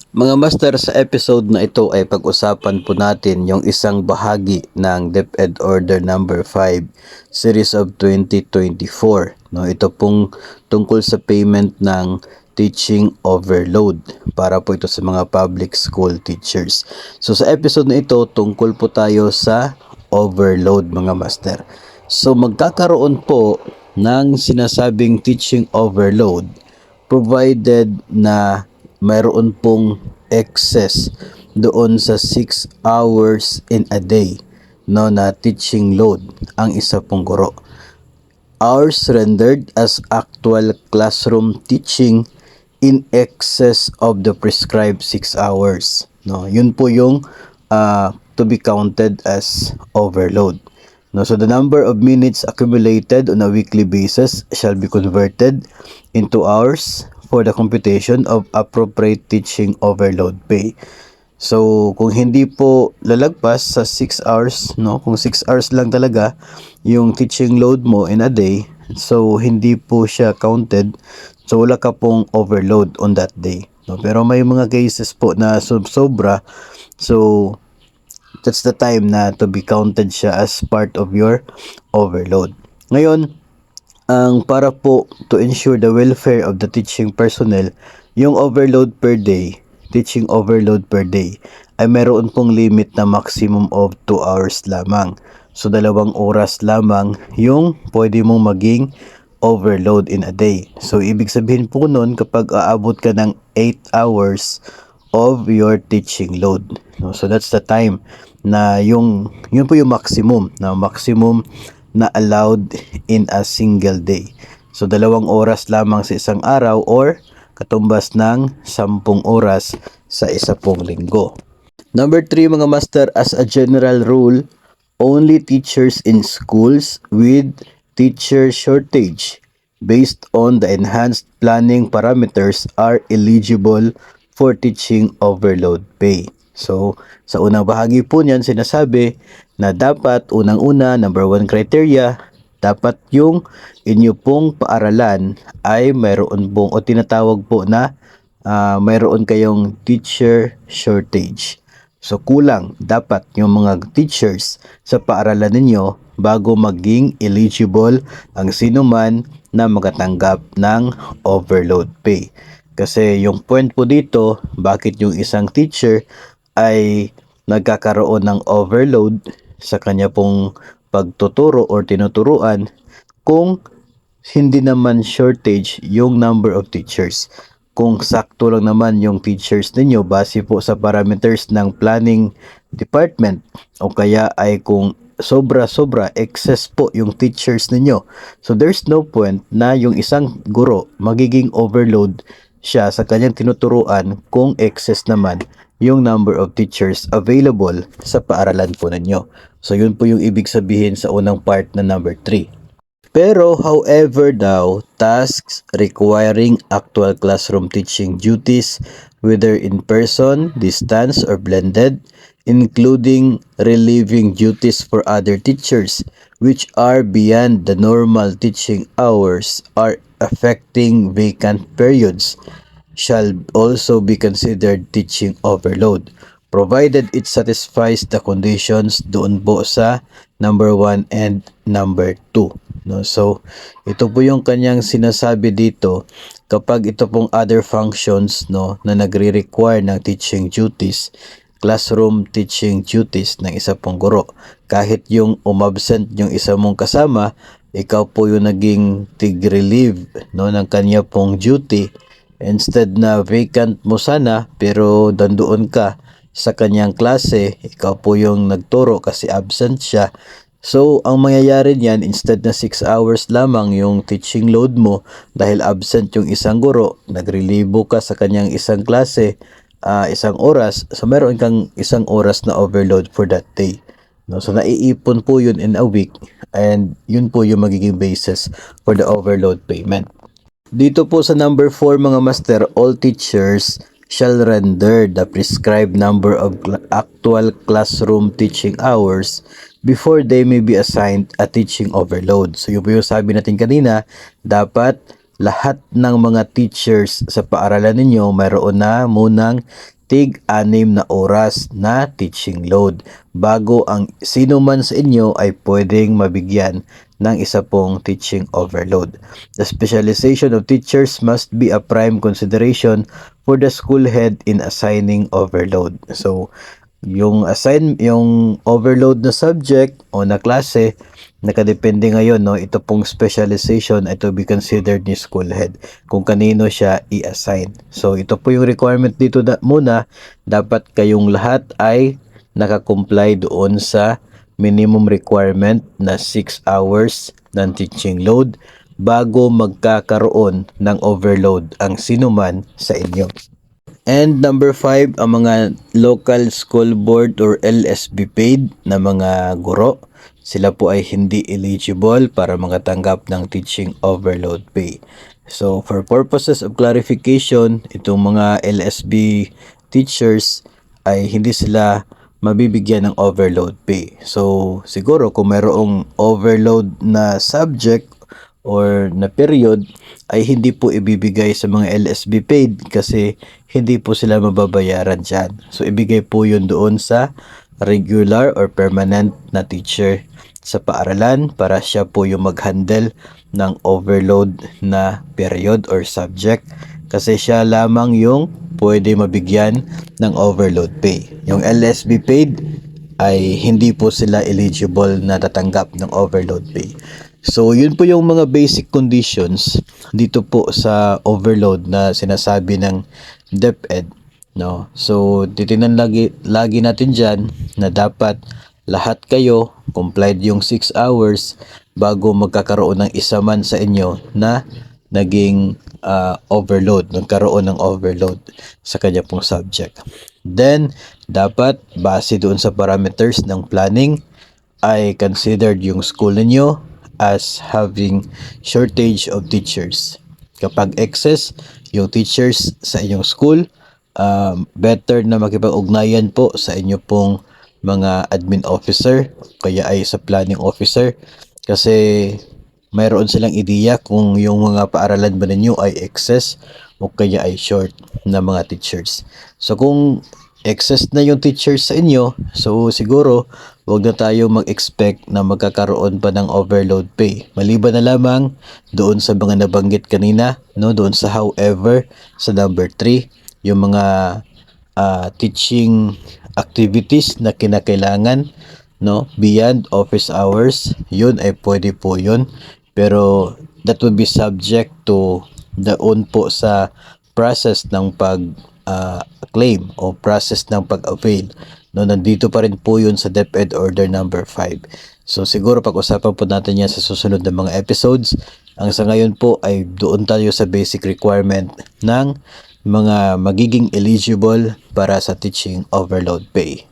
Mga master, sa episode na ito ay pag-usapan po natin yung isang bahagi ng DepEd Order number 5 Series of 2024. No, ito pong tungkol sa payment ng teaching overload para po ito sa mga public school teachers. So sa episode na ito, tungkol po tayo sa overload mga master. So magkakaroon po ng sinasabing teaching overload provided na mayroon pong excess doon sa 6 hours in a day no na teaching load ang isa pong guro. Hours rendered as actual classroom teaching in excess of the prescribed 6 hours. No, yun po yung to be counted as overload. No, so the number of minutes accumulated on a weekly basis shall be converted into hours for the computation of appropriate teaching overload pay. So, kung hindi po lalagpas sa 6 hours, no, kung 6 hours lang talaga yung teaching load mo in a day, so hindi po siya counted. So, wala ka pong overload on that day. No? Pero may mga cases po na sobra, so that's the time na to be counted siya as part of your overload. Ngayon, ang para po to ensure the welfare of the teaching personnel, yung overload per day, teaching overload per day, ay meron pong limit na maximum of 2 hours lamang. So, 2 oras lamang yung pwede mong maging overload in a day. So, ibig sabihin po nun, kapag aabot ka ng 8 hours of your teaching load. No? So, that's the time na yun po yung maximum na allowed in a single day. So 2 oras lamang sa isang araw or katumbas ng 10 oras sa isa pong linggo. Number 3 mga master, as a general rule, only teachers in schools with teacher shortage based on the enhanced planning parameters are eligible for teaching overload pay. So, sa unang bahagi po niyan, sinasabi na dapat unang-una, number 1 criteria, dapat yung inyo pong paaralan ay mayroon pong o tinatawag po na mayroon kayong teacher shortage. So, kulang dapat yung mga teachers sa paaralan ninyo bago maging eligible ang sino man na makatanggap ng overload pay. Kasi yung point po dito, bakit yung isang teacher ay nagkakaroon ng overload sa kanya pong pagtuturo or tinuturuan kung hindi naman shortage yung number of teachers. Kung sakto lang naman yung teachers ninyo base po sa parameters ng planning department o kaya ay kung sobra-sobra excess po yung teachers ninyo. So there's no point na yung isang guro magiging overload siya sa kanyang tinuturuan kung excess naman yung number of teachers available sa paaralan po ninyo. So yun po yung ibig sabihin sa unang part na number 3. Pero however daw, tasks requiring actual classroom teaching duties, whether in person, distance, or blended, including relieving duties for other teachers, which are beyond the normal teaching hours, are affecting vacant periods, shall also be considered teaching overload, provided it satisfies the conditions doon po sa number 1 and number 2. No? So, ito po yung kanyang sinasabi dito, kapag ito pong other functions no, na nagre-require ng teaching duties, classroom teaching duties ng isa pong guro, kahit yung umabsent yung isa mong kasama, ikaw po yung naging tig-relieve no, ng kanya pong duty. Instead na vacant mo sana pero dandoon ka sa kanyang klase, ikaw po yung nagturo kasi absent siya. So, ang mangyayari niyan, instead na 6 hours lamang yung teaching load mo dahil absent yung isang guro, nagrelibo ka sa kanyang isang klase, 1 oras, so meron kang 1 oras na overload for that day. No, so naiipon po yun in a week and yun po yung magiging basis for the overload payment. Dito po sa number 4 mga master, all teachers shall render the prescribed number of actual classroom teaching hours before they may be assigned a teaching overload. So yung po yung sabi natin kanina, dapat lahat ng mga teachers sa paaralan ninyo mayroon na munang tig-6 na oras na teaching load bago ang sino man sa inyo ay pwedeng mabigyan ng isa pong teaching overload. The specialization of teachers must be a prime consideration for the school head in assigning overload. So, yung overload na subject o na klase, nakadepende ngayon, no, ito pong specialization ay to be considered ni school head kung kanino siya i-assign. So ito po yung requirement dito muna, dapat kayong lahat ay nakakomply doon sa minimum requirement na 6 hours ng teaching load bago magkakaroon ng overload ang sinuman sa inyo. And number 5, ang mga local school board or LSB paid na mga guro, sila po ay hindi eligible para makatanggap ng teaching overload pay. So for purposes of clarification, itong mga LSB teachers ay hindi sila mabibigyan ng overload pay. So siguro kung mayroong overload na subject or na period ay hindi po ibibigay sa mga LSB paid kasi hindi po sila mababayaran dyan. So ibigay po yun doon sa regular or permanent na teacher sa paaralan para siya po yung mag-handle ng overload na period or subject kasi siya lamang yung pwede mabigyan ng overload pay. Yung LSB paid ay hindi po sila eligible na tatanggap ng overload pay. So, yun po yung mga basic conditions dito po sa overload na sinasabi ng DepEd, no? So, titingnan lagi natin diyan na dapat lahat kayo complied yung 6 hours bago magkakaroon ng isa man sa inyo na naging nagkaroon ng overload sa kanya pong subject. Then, dapat base doon sa parameters ng planning ay considered yung school ninyo as having shortage of teachers. Kapag excess yung teachers sa inyong school, better na makipag-ugnayan po sa inyo pong mga admin officer kaya ay sa planning officer kasi mayroon silang ideya kung yung mga paaralan ba ninyo ay excess o kaya ay short na mga teachers. So kung excess na yung teachers sa inyo, so siguro huwag na tayo mag-expect na magkakaroon pa ng overload pay. Maliban na lamang doon sa mga nabanggit kanina, no, doon sa however sa number 3, yung mga teaching activities na kinakailangan, no, beyond office hours, yun ay pwede po yun. Pero that would be subject to doon po sa process ng claim o process ng pag-avail. No, nandito pa rin po yun sa DepEd Order number 5. So siguro pag-usapan po natin yan sa susunod na mga episodes. Ang sa ngayon po ay doon tayo sa basic requirement ng mga magiging eligible para sa teaching overload pay.